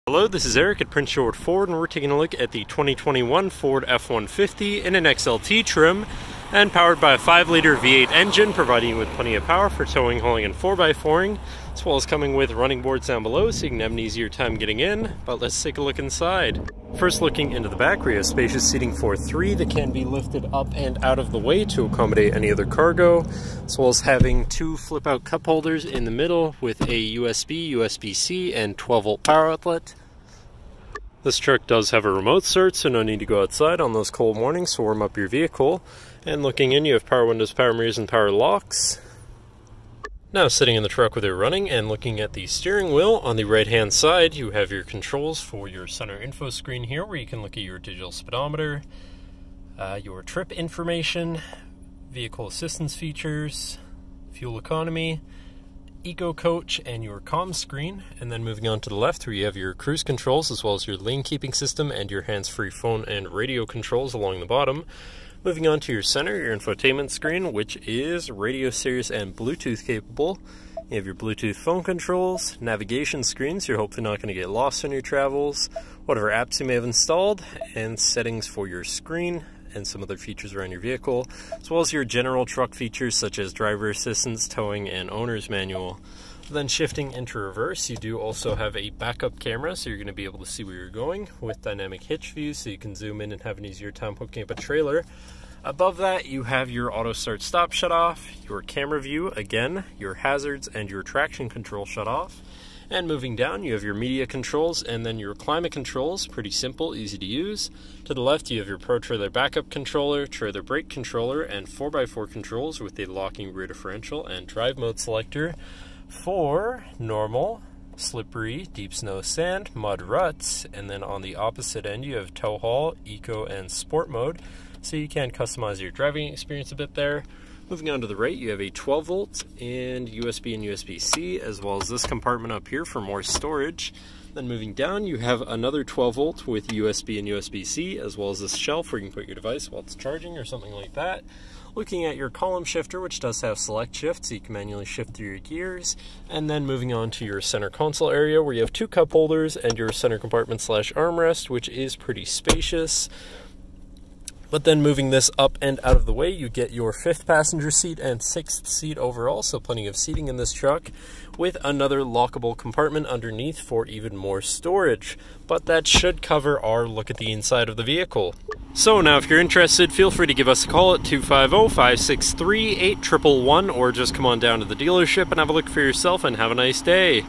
Hello, this is Eric at Prince George Ford, and we're taking a look at the 2021 Ford F-150 in an XLT trim and powered by a 5-liter V8 engine, providing you with plenty of power for towing, hauling, and 4x4ing, as well as coming with running boards down below so you can have an easier time getting in. But let's take a look inside. First, looking into the back, we have spacious seating for 3 that can be lifted up and out of the way to accommodate any other cargo, as well as having 2 flip-out cup holders in the middle with a USB, USB-C, and 12-volt power outlet. This truck does have a remote start, so no need to go outside on those cold mornings to warm up your vehicle. And looking in, you have power windows, power mirrors, and power locks. Now sitting in the truck with it running and looking at the steering wheel, on the right hand side you have your controls for your center info screen here, where you can look at your digital speedometer, your trip information, vehicle assistance features, fuel economy, Eco Coach, and your comm screen. And then moving on to the left, where you have your cruise controls as well as your lane keeping system and your hands-free phone and radio controls along the bottom. Moving on to your center, your infotainment screen, which is radio, Sirius, and Bluetooth capable. You have your Bluetooth phone controls, navigation screens, you're hopefully not going to get lost on your travels, whatever apps you may have installed, and settings for your screen and some other features around your vehicle, as well as your general truck features such as driver assistance, towing, and owner's manual. Then shifting into reverse, you do also have a backup camera, so you're going to be able to see where you're going with dynamic hitch view, so you can zoom in and have an easier time hooking up a trailer. Above that, you have your auto start stop shut off, your camera view, again, your hazards, and your traction control shut off. And moving down, you have your media controls and then your climate controls, pretty simple, easy to use. To the left, you have your Pro Trailer Backup Controller, Trailer Brake Controller, and 4x4 controls with a locking rear differential and drive mode selector for normal, slippery, deep snow, sand, mud, ruts. And then on the opposite end, you have tow haul, eco, and sport mode, so you can customize your driving experience a bit there. Moving on to the right, you have a 12-volt and USB and USB-C, as well as this compartment up here for more storage. Then moving down, you have another 12-volt with USB and USB-C, as well as this shelf where you can put your device while it's charging or something like that. Looking at your column shifter, which does have select shift, so you can manually shift through your gears. And then moving on to your center console area, where you have 2 cup holders and your center compartment / armrest, which is pretty spacious. But then moving this up and out of the way, you get your 5th passenger seat and 6th seat overall, so plenty of seating in this truck, with another lockable compartment underneath for even more storage. But that should cover our look at the inside of the vehicle. So now if you're interested, feel free to give us a call at 250-563-8111, or just come on down to the dealership and have a look for yourself, and have a nice day.